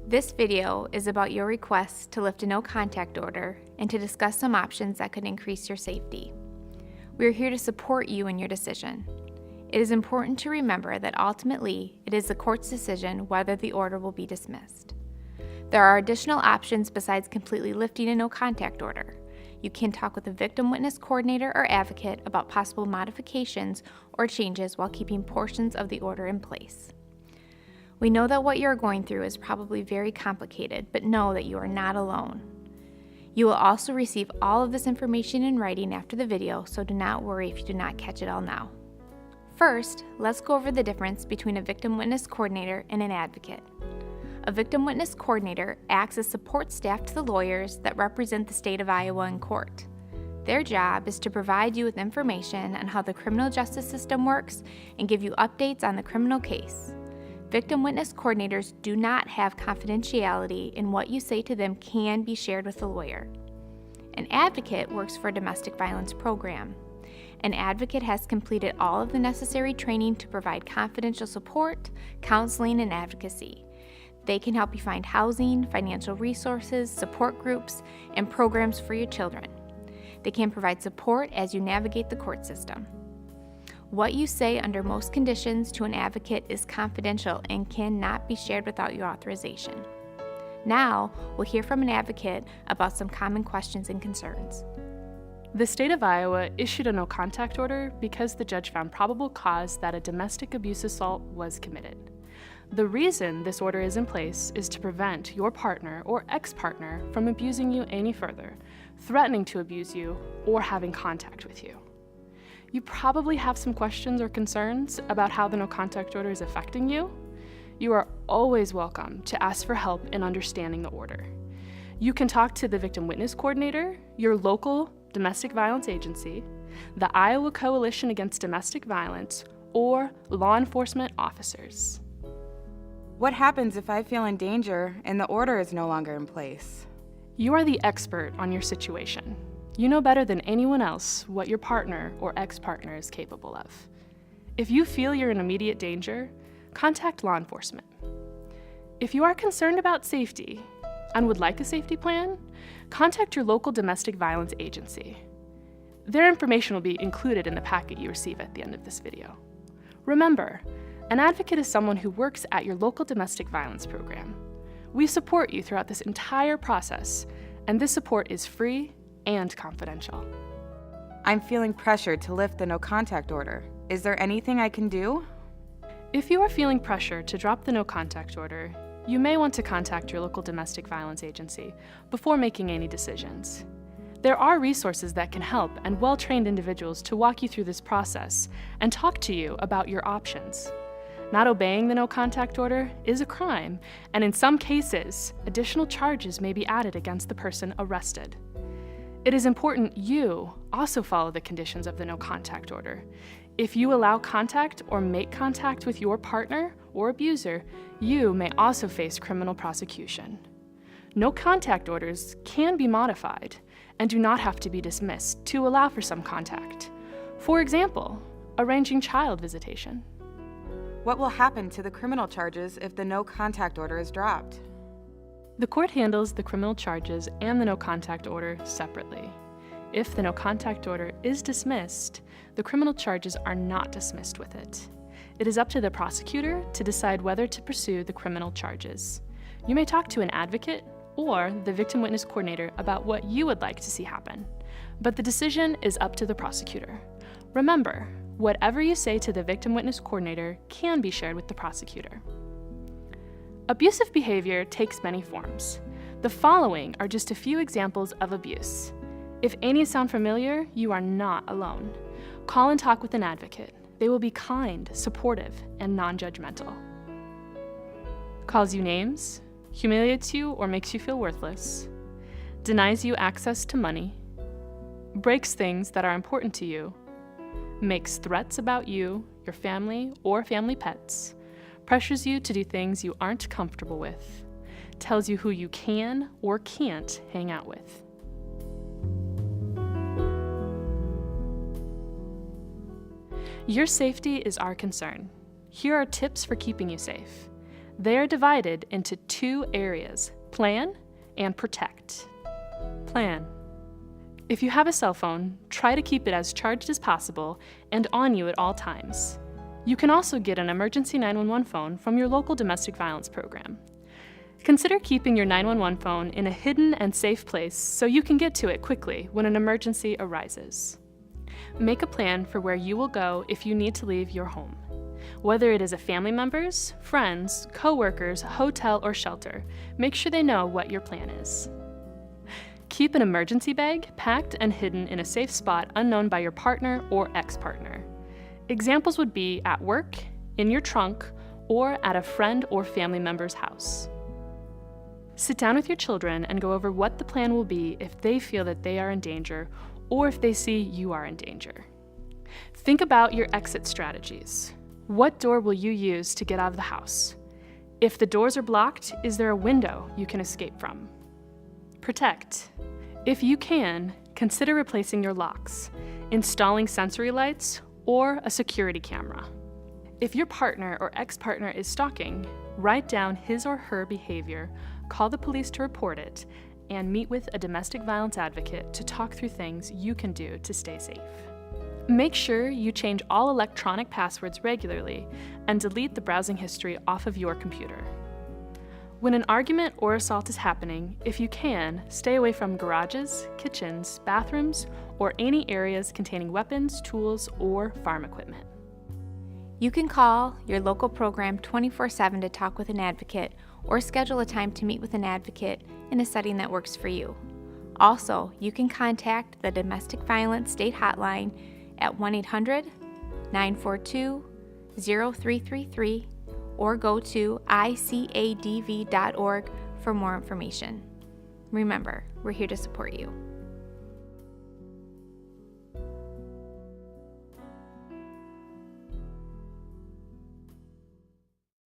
This video is about your request to lift a no-contact order and to discuss some options that could increase your safety. We are here to support you in your decision. It is important to remember that ultimately, it is the court's decision whether the order will be dismissed. There are additional options besides completely lifting a no-contact order. You can talk with a victim witness coordinator or advocate about possible modifications or changes while keeping portions of the order in place. We know that what you're going through is probably very complicated, but know that you are not alone. You will also receive all of this information in writing after the video, so do not worry if you do not catch it all now. First, let's go over the difference between a victim witness coordinator and an advocate. A victim witness coordinator acts as support staff to the lawyers that represent the state of Iowa in court. Their job is to provide you with information on how the criminal justice system works and give you updates on the criminal case. Victim witness coordinators do not have confidentiality, and what you say to them can be shared with the lawyer. An advocate works for a domestic violence program. An advocate has completed all of the necessary training to provide confidential support, counseling, and advocacy. They can help you find housing, financial resources, support groups, and programs for your children. They can provide support as you navigate the court system. What you say under most conditions to an advocate is confidential and cannot be shared without your authorization. Now, we'll hear from an advocate about some common questions and concerns. The state of Iowa issued a no-contact order because the judge found probable cause that a domestic abuse assault was committed. The reason this order is in place is to prevent your partner or ex-partner from abusing you any further, threatening to abuse you, or having contact with you. You probably have some questions or concerns about how the no-contact order is affecting you. You are always welcome to ask for help in understanding the order. You can talk to the victim witness coordinator, your local domestic violence agency, the Iowa Coalition Against Domestic Violence, or law enforcement officers. What happens if I feel in danger and the order is no longer in place? You are the expert on your situation. You know better than anyone else what your partner or ex-partner is capable of. If you feel you're in immediate danger, contact law enforcement. If you are concerned about safety and would like a safety plan, contact your local domestic violence agency. Their information will be included in the packet you receive at the end of this video. Remember, an advocate is someone who works at your local domestic violence program. We support you throughout this entire process, and this support is free and confidential. I'm feeling pressured to lift the no-contact order. Is there anything I can do? If you are feeling pressure to drop the no-contact order, you may want to contact your local domestic violence agency before making any decisions. There are resources that can help and well-trained individuals to walk you through this process and talk to you about your options. Not obeying the no-contact order is a crime, and in some cases, additional charges may be added against the person arrested. It is important you also follow the conditions of the no-contact order. If you allow contact or make contact with your partner or abuser, you may also face criminal prosecution. No-contact orders can be modified and do not have to be dismissed to allow for some contact. For example, arranging child visitation. What will happen to the criminal charges if the no-contact order is dropped? The court handles the criminal charges and the no-contact order separately. If the no-contact order is dismissed, the criminal charges are not dismissed with it. It is up to the prosecutor to decide whether to pursue the criminal charges. You may talk to an advocate or the victim witness coordinator about what you would like to see happen, but the decision is up to the prosecutor. Remember, whatever you say to the victim witness coordinator can be shared with the prosecutor. Abusive behavior takes many forms. The following are just a few examples of abuse. If any sound familiar, you are not alone. Call and talk with an advocate. They will be kind, supportive, and non-judgmental. Calls you names, humiliates you or makes you feel worthless, denies you access to money, breaks things that are important to you, makes threats about you, your family, or family pets, pressures you to do things you aren't comfortable with, tells you who you can or can't hang out with. Your safety is our concern. Here are tips for keeping you safe. They are divided into two areas: plan and protect. Plan. If you have a cell phone, try to keep it as charged as possible and on you at all times. You can also get an emergency 911 phone from your local domestic violence program. Consider keeping your 911 phone in a hidden and safe place so you can get to it quickly when an emergency arises. Make a plan for where you will go if you need to leave your home. Whether it is a family member's, friends, co-workers, hotel, or shelter, make sure they know what your plan is. Keep an emergency bag packed and hidden in a safe spot unknown by your partner or ex-partner. Examples would be at work, in your trunk, or at a friend or family member's house. Sit down with your children and go over what the plan will be if they feel that they are in danger or if they see you are in danger. Think about your exit strategies. What door will you use to get out of the house? If the doors are blocked, is there a window you can escape from? Protect. If you can, consider replacing your locks, installing sensory lights, or a security camera. If your partner or ex-partner is stalking, write down his or her behavior, call the police to report it, and meet with a domestic violence advocate to talk through things you can do to stay safe. Make sure you change all electronic passwords regularly and delete the browsing history off of your computer. When an argument or assault is happening, if you can, stay away from garages, kitchens, bathrooms, or any areas containing weapons, tools, or farm equipment. You can call your local program 24/7 to talk with an advocate or schedule a time to meet with an advocate in a setting that works for you. Also, you can contact the Domestic Violence State Hotline at 1-800-942-0333 or go to icadv.org for more information. Remember, we're here to support you.